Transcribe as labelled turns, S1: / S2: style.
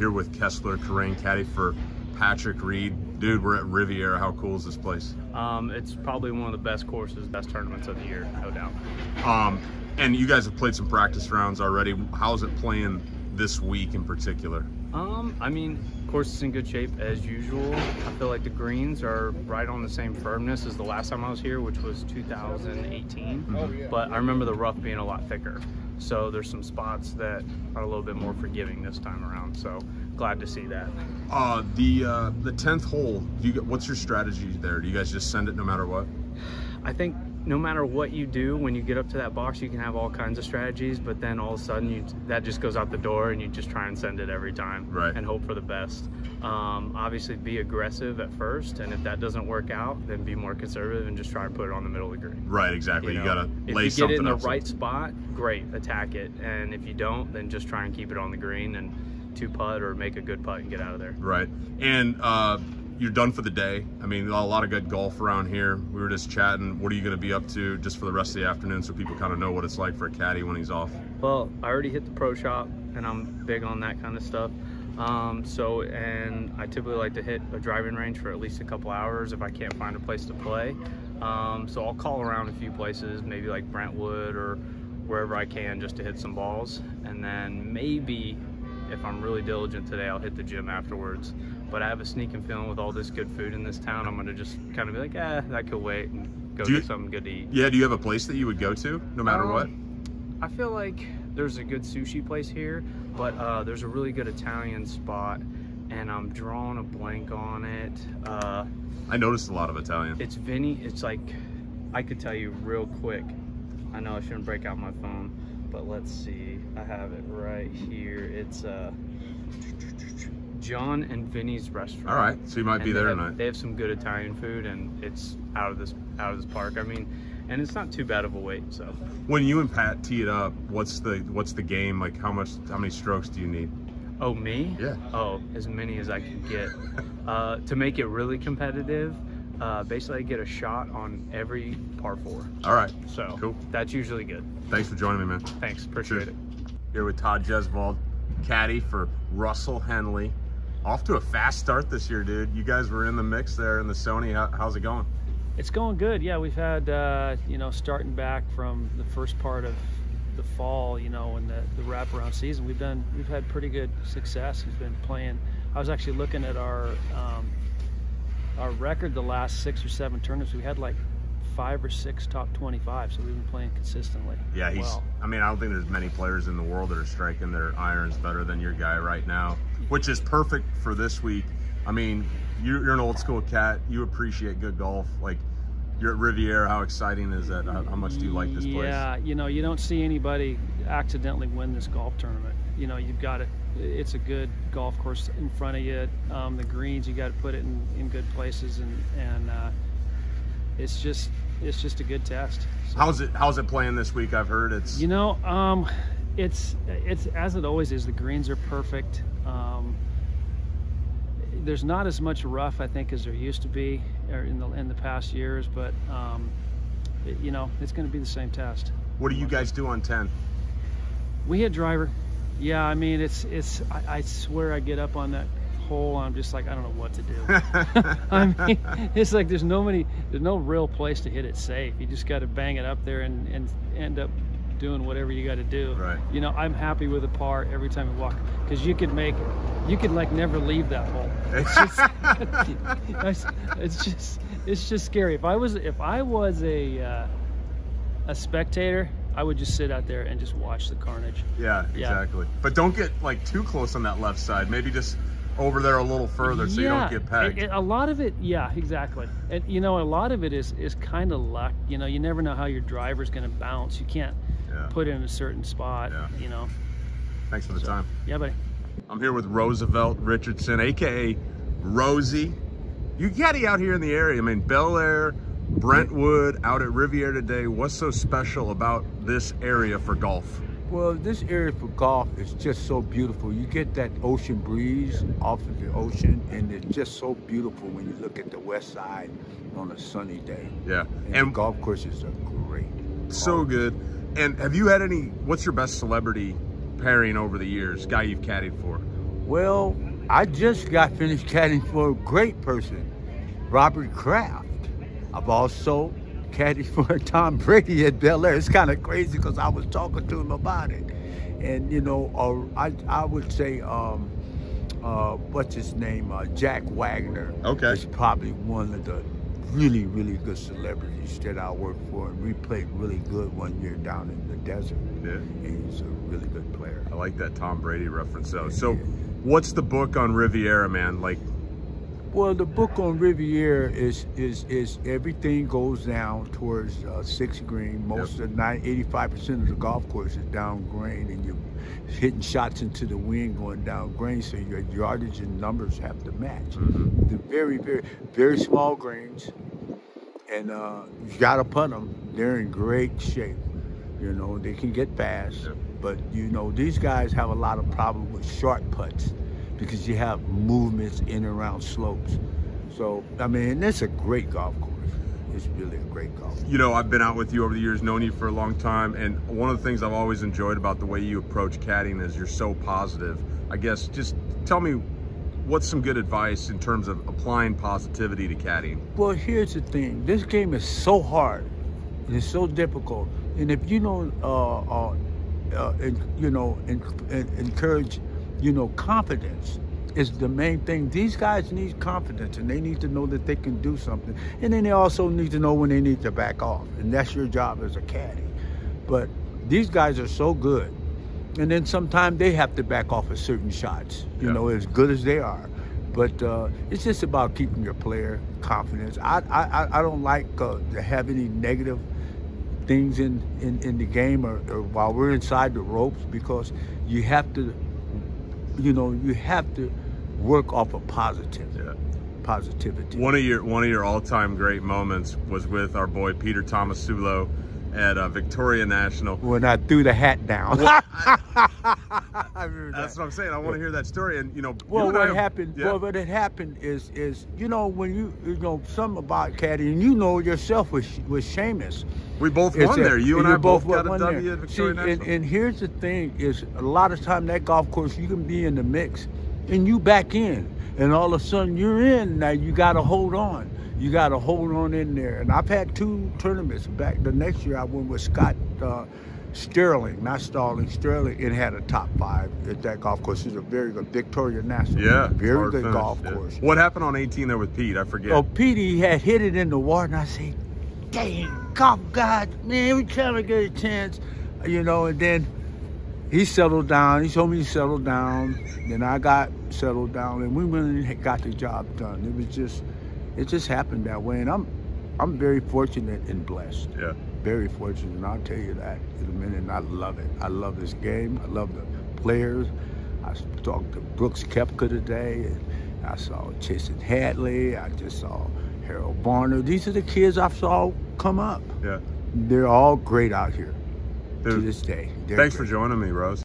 S1: here with Kessler Karain, caddy for Patrick Reed. Dude, we're at Riviera. How cool is this place?
S2: It's probably one of the best courses, best tournaments of the year, no doubt.
S1: And you guys have played some practice rounds already. How's it playing this week in particular?
S2: I mean, course is in good shape as usual. I feel like the greens are right on the same firmness as the last time I was here, which was 2018. But I remember the rough being a lot thicker. So there's some spots that are a little bit more forgiving this time around. So glad to see that.
S1: The 10th hole, what's your strategy there? Do you guys just send it no matter what?
S2: I think no matter what you do, when you get up to that box, you can have all kinds of strategies, but then all of a sudden that just goes out the door and you just try and send it every time,
S1: right,
S2: and hope for the best. Obviously be aggressive at first, and if that doesn't work out, then be more conservative and just try and put it on the middle of the green.
S1: Right, exactly. You gotta lay something up.
S2: If you get it in the right spot, great, attack it. And if you don't, then just try and keep it on the green and two putt or make a good putt and get out of there.
S1: Right. And you're done for the day. I mean, a lot of good golf around here. We were just chatting. What are you going to be up to just for the rest of the afternoon so people kind of know what it's like for a caddy when he's off?
S2: Well, I already hit the pro shop, and I'm big on that kind of stuff. And I typically like to hit a driving range for at least a couple hours if I can't find a place to play. So I'll call around a few places, maybe like Brentwood or wherever I can, just to hit some balls. And then maybe, if I'm really diligent today, I'll hit the gym afterwards. But I have a sneaking feeling with all this good food in this town, I'm gonna just kind of be like, that could wait, and go get something good to eat.
S1: Yeah, do you have a place that you would go to, no matter what?
S2: I feel like there's a good sushi place here, but there's a really good Italian spot, and I'm drawing a blank on it.
S1: I noticed a lot of Italian.
S2: It's Vinny, it's like, I could tell you real quick. I know I shouldn't break out my phone, but let's see, I have it right here. It's John and Vinny's restaurant.
S1: All right, so you might be there tonight.
S2: They have some good Italian food, and it's out of this park. I mean, and it's not too bad of a wait. So
S1: when you and Pat tee it up, what's the game like? How many strokes do you need?
S2: Oh, me?
S1: Yeah.
S2: Oh, as many as I can get. To make it really competitive, basically I get a shot on every par 4.
S1: All right.
S2: So
S1: cool.
S2: That's usually good.
S1: Thanks for joining me, man.
S2: Thanks, appreciate it.
S1: Here with Todd Gjesvold, caddy for Russell Henley. Off to a fast start this year, dude. You guys were in the mix there in the Sony. How's it going?
S3: It's going good. Yeah, we've had, starting back from the first part of the fall, and the wraparound season, we've had pretty good success. We've been playing. I was actually looking at our record the last 6 or 7 tournaments. We had like 5 or 6 top 25, so we've been playing consistently.
S1: Yeah, I mean, I don't think there's many players in the world that are striking their irons better than your guy right now, which is perfect for this week. I mean, you're an old school cat. You appreciate good golf. Like, you're at Riviera. How exciting is that? How much do you like this place?
S3: Yeah, you don't see anybody accidentally win this golf tournament. You've got to. It's a good golf course in front of you. The greens, you got to put it in good places, and it's just a good test. So,
S1: how's it playing this week? I've heard it's
S3: it's as it always is. The greens are perfect. There's not as much rough, I think, as there used to be in the past years, but it's going to be the same test.
S1: What do you guys do on 10?
S3: We hit driver. Yeah, I mean, I swear I get up on that hole, I'm just like, I don't know what to do. I mean, it's like there's no real place to hit it safe. You just got to bang it up there and end up doing whatever you got to do.
S1: Right.
S3: I'm happy with a par every time you walk, because you could like never leave that hole. It's just scary. If I was a spectator, I would just sit out there and just watch the carnage.
S1: Yeah, exactly. But don't get like too close on that left side. Maybe just over there a little further so you don't get pegged.
S3: A lot of it, yeah, exactly. And a lot of it is kind of luck. You never know how your driver's going to bounce. You can't put it in a certain spot.
S1: Yeah. Thanks for the time.
S3: Yeah, buddy.
S1: I'm here with Roosevelt Richardson, aka Rosie. You caddy out here in the area. I mean, Bel Air, Brentwood, out at Riviera today. What's so special about this area for golf?
S4: Well, this area for golf is just so beautiful. You get that ocean breeze off of the ocean, and it's just so beautiful when you look at the west side on a sunny day.
S1: Yeah.
S4: And golf courses are great.
S1: So good. And have you had what's your best celebrity pairing over the years, guy you've caddied for?
S4: Well, I just got finished caddying for a great person, Robert Kraft. I've also caddied for Tom Brady at Bel Air. It's kind of crazy because I was talking to him about it. And, you know, I would say, what's his name? Jack Wagner.
S1: Okay.
S4: Is probably one of the really, really good celebrities that I work for. And we played really good one year down in the desert.
S1: Yeah.
S4: And he's a really good player.
S1: I like that Tom Brady reference though. So what's the book on Riviera, man? Like,
S4: well, the book on Riviera is everything goes down towards 6th green. Most of 85% of the golf course is down green, and you're hitting shots into the wind going down green, so your yardage and numbers have to match. They're very, very, very small greens, and you gotta putt them. They're in great shape. You know, they can get fast, but you know, these guys have a lot of problem with short putts, because you have movements in and around slopes. So, I mean, it's a great golf course. It's really a great golf course.
S1: You know, I've been out with you over the years, known you for a long time, and one of the things I've always enjoyed about the way you approach caddying is you're so positive. I guess, just tell me, what's some good advice in terms of applying positivity to caddying? Well,
S4: here's the thing. This game is so hard, and it's so difficult. And if you don't, encourage, confidence is the main thing. These guys need confidence, and they need to know that they can do something. And then they also need to know when they need to back off. And that's your job as a caddy. But these guys are so good. And then sometimes they have to back off of certain shots, you know, as good as they are. But it's just about keeping your player confidence. I don't like to have any negative things in the game or while we're inside the ropes, because you have to, you have to work off of positivity. One of
S1: your all-time great moments was with our boy Peter Tomasulo at Victoria National.
S4: When I threw the hat down.
S1: Well, that's what I'm saying. I want to hear that story. And
S4: what happened is when something about caddying, yourself with Seamus.
S1: We both won there. You and I both got a W at Victoria National.
S4: And here's the thing: is a lot of time that golf course you can be in the mix, and you back in, and all of a sudden you're in. Now you got to hold on. You got to hold on in there. And I've had 2 tournaments back. The next year I went with Scott Sterling, not Starling, Sterling, and had a top 5 at that golf course. It's a very good Victoria National.
S1: Yeah,
S4: very good golf course.
S1: What happened on 18 there with Pete? I forget.
S4: Oh, Pete, he had hit it in the water, and I said, dang, golf God, man, every time I get a chance, and then he settled down. He told me to settle down. Then I got settled down, and we went and got the job done. It just happened that way, and I'm very fortunate and blessed.
S1: Yeah.
S4: Very fortunate, and I'll tell you that in a minute. And I love it. I love this game. I love the players. I talked to Brooks Koepka today, and I saw Jason Hadley. I just saw Harold Varner. These are the kids I saw come up.
S1: Yeah.
S4: They're all great out here to this day.
S1: Thanks for joining me, Rose.